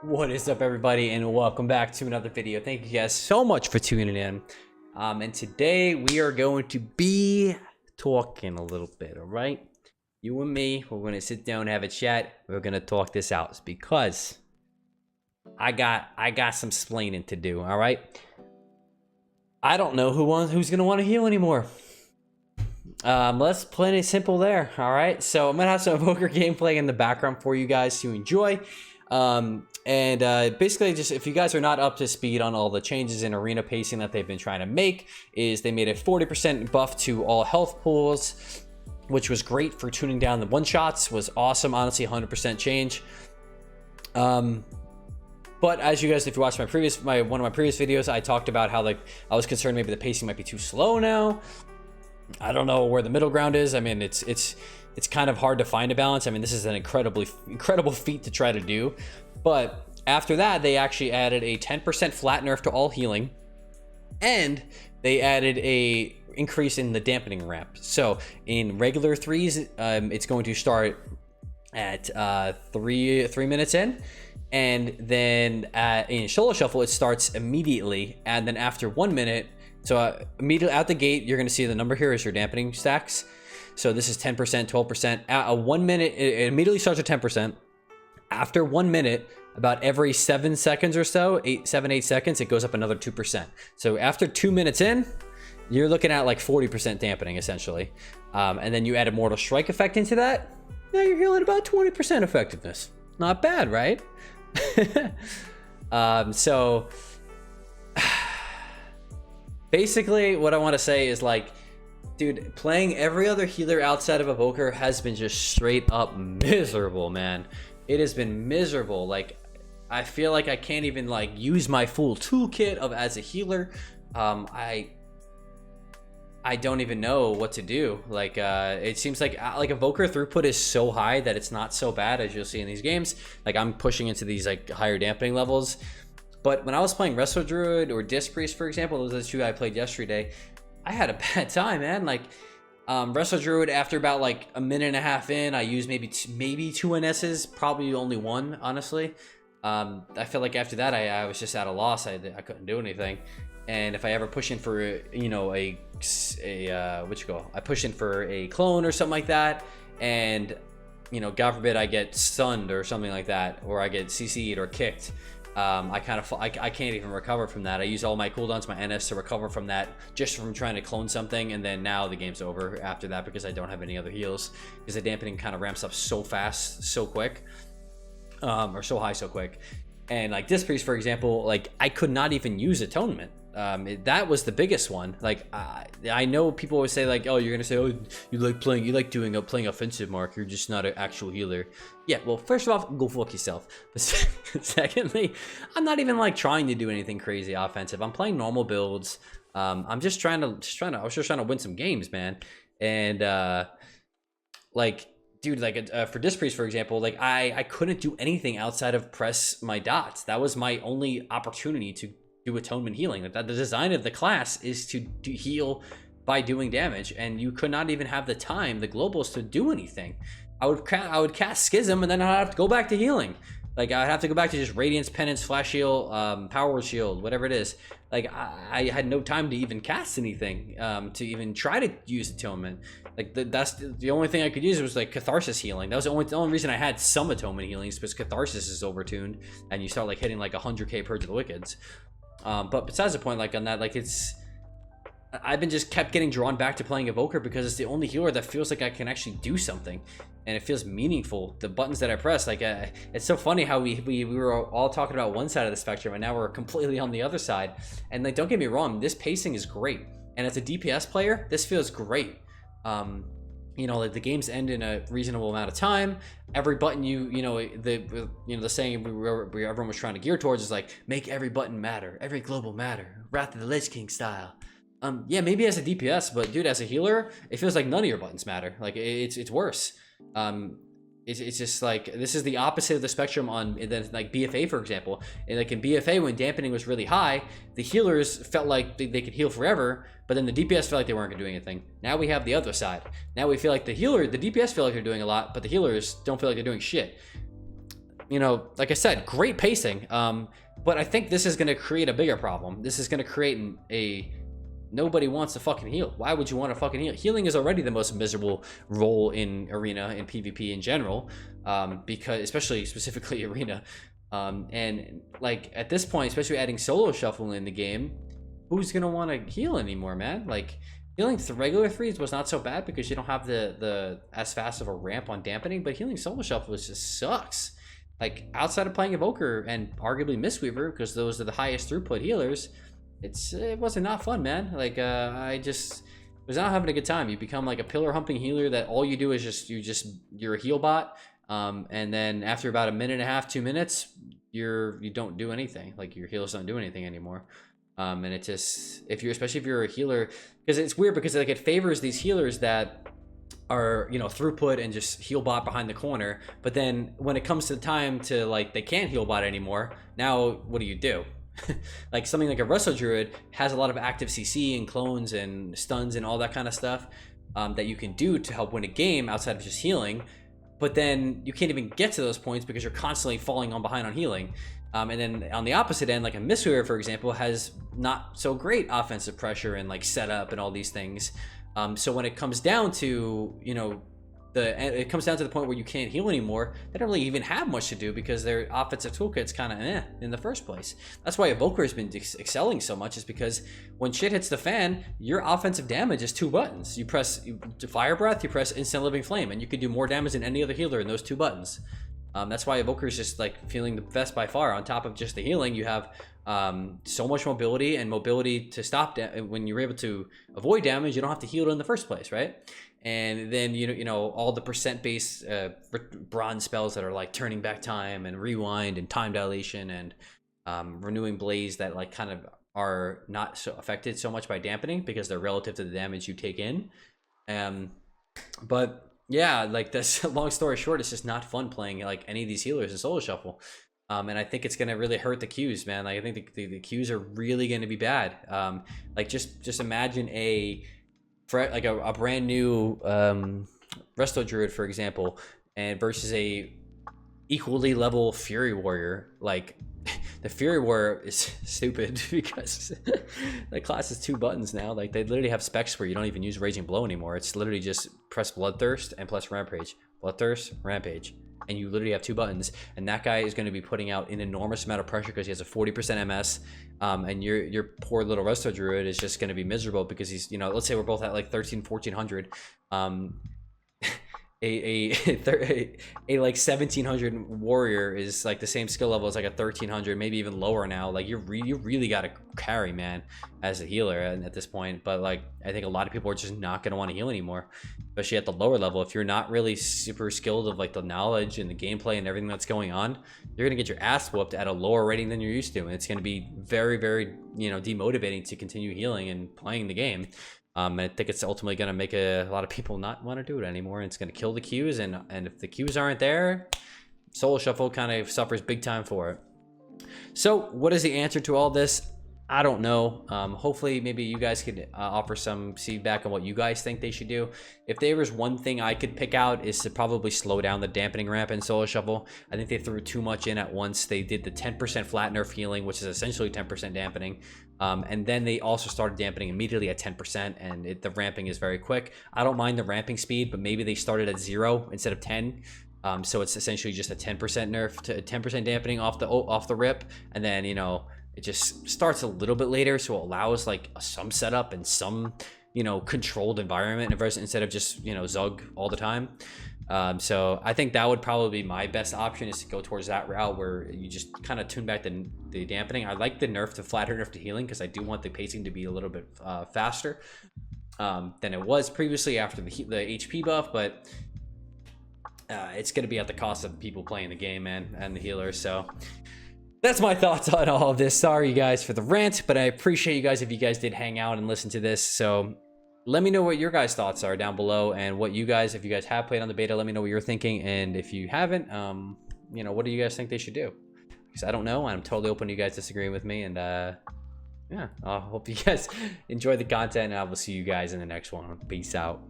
What is up, everybody, and welcome back to another video. Thank you guys so much for tuning in. And today we are going to be talking a little bit, all right? You and me, we're going to sit down and have a chat. We're going to talk this out because I got some splaining to do, all right? I don't know who's going to want to heal anymore. Let's play it simple there, all right? So I'm going to have some Evoker gameplay in the background for you guys to enjoy. Basically, just if you guys are not up to speed on all the changes in arena pacing that they've been trying to make, is they made a 40% buff to all health pools, which was great for tuning down the one shots. Was awesome, honestly. 100% change. But as you guys, if you watched one of my previous videos, I talked about how, like, I was concerned maybe the pacing might be too slow now. I don't know where the middle ground is. I mean, it's kind of hard to find a balance. I mean, this is an incredible feat to try to do. But after that, they actually added a 10% flat nerf to all healing, and they added a increase in the dampening ramp. So in regular threes, it's going to start at 3 minutes in, and then in solo shuffle, it starts immediately, and then after 1 minute. So immediately out the gate, you're going to see the number here is your dampening stacks. So this is 10%, 12%. At 1 minute, it immediately starts at 10%. After 1 minute, about every 7 seconds or so, 8 seconds, it goes up another 2%. So after 2 minutes in, you're looking at like 40% dampening essentially. And then you add a Mortal Strike effect into that. Now you're healing about 20% effectiveness. Not bad, right? So basically what I want to say is, like, dude, playing every other healer outside of Evoker has been just straight up miserable, man. It has been miserable. Like, I feel like I can't even, like, use my full toolkit of as a healer. I don't even know what to do. Like, it seems like Evoker throughput is so high that it's not so bad, as you'll see in these games. Like, I'm pushing into these, like, higher dampening levels. But when I was playing Wrestle Druid or Disc Priest, for example, those are the two I played yesterday, I had a bad time, man. Like, Wrestle Druid, after about like a minute and a half in, I used maybe two NSs, probably only one, honestly. I feel like after that, I was just at a loss. I couldn't do anything. And if I ever push in for, you know, I push in for a clone or something like that, and, you know, God forbid I get stunned or something like that, or I get CC'd or kicked. I can't even recover from that. I use all my cooldowns, my NS, to recover from that, just from trying to clone something, and then now the game's over after that because I don't have any other heals, because the dampening kind of ramps up so fast, so quick, or so high so quick. And like Disc Priest, for example, like, I could not even use Atonement. That was the biggest one. Like, I know people always say, like, oh, you're gonna say, oh, you like playing offensive, Mark, you're just not an actual healer. Yeah, well, first of all, go fuck yourself. But secondly, I'm not even, like, trying to do anything crazy offensive. I'm playing normal builds. I was just trying to win some games, man. And like, dude, like, for Disc Priest, for example, like, I couldn't do anything outside of press my dots. That was my only opportunity to do atonement healing. Like, the design of the class is to heal by doing damage, and you could not even have the time, the globals, to do anything. I would cast Schism, and then I'd have to go back to healing. Like, I'd have to go back to just Radiance, Penance, Flash Heal, Power Shield, whatever it is. Like, I had no time to even cast anything, to even try to use Atonement. Like, that's the only thing I could use was, like, Catharsis healing. That was the only reason I had some Atonement healings, because Catharsis is overtuned, and you start, like, hitting, like, 100k Purge of the Wickeds. But besides the point, like, on that, like, I've been just kept getting drawn back to playing Evoker because it's the only healer that feels like I can actually do something, and it feels meaningful. The buttons that I press, like, it's so funny how we were all talking about one side of the spectrum, and now we're completely on the other side. And, like, don't get me wrong, this pacing is great, and as a DPS player, this feels great. You know, like, the games end in a reasonable amount of time. Every button the saying everyone was trying to gear towards is, like, make every button matter, every global matter, Wrath of the Lich King style. Yeah, maybe as a DPS, but dude, as a healer, it feels like none of your buttons matter. Like, it's worse. It's just like, this is the opposite of the spectrum on, like, BFA, for example. And, like, in BFA, when dampening was really high, the healers felt like they could heal forever, but then the DPS felt like they weren't gonna do anything. Now we have the other side. Now we feel like the DPS feel like they're doing a lot, but the healers don't feel like they're doing shit. like I said, great pacing. But I think this is going to create a bigger problem. This is going to create a nobody wants to fucking heal. Why would you want to fucking heal? Healing is already the most miserable role in arena, in PvP in general, because especially specifically arena. And like at this point, especially adding solo shuffle in the game, who's gonna want to heal anymore, man? Like healing regular threes was not so bad because you don't have the as fast of a ramp on dampening, but healing solo shuffle just sucks. Like outside of playing Evoker and arguably Mistweaver, because those are the highest throughput healers, it wasn't not fun, man. Like I just was not having a good time. You become like a pillar humping healer that all you do is you're a heal bot. And then after about a minute and a half, 2 minutes, you don't do anything. Like your heals don't do anything anymore. And it just, especially if you're a healer, because it's weird because like it favors these healers that are, throughput and just heal bot behind the corner. But then when it comes to the time to like, they can't heal bot anymore. Now, what do? Like something like a Resto Druid has a lot of active CC and clones and stuns and all that kind of stuff that you can do to help win a game outside of just healing. But then you can't even get to those points because you're constantly falling behind on healing. And then on the opposite end, like a Mistweaver, for example, has not so great offensive pressure and like setup and all these things. So when it comes down to, it comes down to the point where you can't heal anymore, they don't really even have much to do because their offensive toolkit's kind of in the first place. That's why Evoker has been excelling so much, is because when shit hits the fan, your offensive damage is 2 buttons. You press Fire Breath, you press Instant Living Flame, and you can do more damage than any other healer in those 2 buttons. That's why Evoker is just like feeling the best by far. On top of just the healing, you have so much mobility and mobility to stop when you're able to avoid damage. You don't have to heal it in the first place, right? And then all the percent based bronze spells that are like turning back time and rewind and time dilation and renewing blaze that like kind of are not so affected so much by dampening because they're relative to the damage you take in. But yeah, like this long story short, it's just not fun playing like any of these healers in solo shuffle. And I think it's gonna really hurt the queues, man. Like I think the queues are really gonna be bad. Like just imagine a brand new Resto Druid, for example, and versus a equally level Fury Warrior. Like the Fury Warrior is stupid because the class is 2 buttons now. Like they literally have specs where you don't even use Raging Blow anymore. It's literally just press Bloodthirst and plus Rampage. Bloodthirst, Rampage. And you literally have 2 buttons, and that guy is going to be putting out an enormous amount of pressure because he has a 40% MS, and your poor little Resto Druid is just going to be miserable because he's, let's say we're both at like 1400, a like 1700 warrior is like the same skill level as like a 1300, maybe even lower now. Like you really got to carry, man, as a healer at this point. But like I think a lot of people are just not going to want to heal anymore, especially at the lower level. If you're not really super skilled of like the knowledge and the gameplay and everything that's going on, you're gonna get your ass whooped at a lower rating than you're used to, and it's gonna be very, very demotivating to continue healing and playing the game. I think it's ultimately going to make a lot of people not want to do it anymore. It's going to kill the queues, and if the queues aren't there, solo shuffle kind of suffers big time for it. So what is the answer to all this? I don't know. Hopefully maybe you guys could offer some feedback on what you guys think they should do. If there was one thing I could pick out, is to probably slow down the dampening ramp in solo shuffle. I think they threw too much in at once. They did the 10% flat nerf healing, which is essentially 10% dampening. And then they also started dampening immediately at 10%, and the ramping is very quick. I don't mind the ramping speed, but maybe they started at 0 instead of 10. So it's essentially just a 10% nerf to 10% dampening off the rip, and then it just starts a little bit later, so it allows like some setup and some controlled environment instead of just Zug all the time. So I think that would probably be my best option, is to go towards that route where you just kind of tune back the dampening. I like the nerf to flatter, nerf to healing, because I do want the pacing to be a little bit faster than it was previously after the HP buff, but it's going to be at the cost of people playing the game, man, and the healers. So that's my thoughts on all of this. Sorry, you guys, for the rant, but I appreciate you guys if you guys did hang out and listen to this. So let me know what your guys' thoughts are down below, and what you guys, if you guys have played on the beta, let me know what you're thinking. And if you haven't, what do you guys think they should do? Because I don't know. I'm totally open to you guys disagreeing with me. And yeah, I hope you guys enjoy the content, and I will see you guys in the next one. Peace out.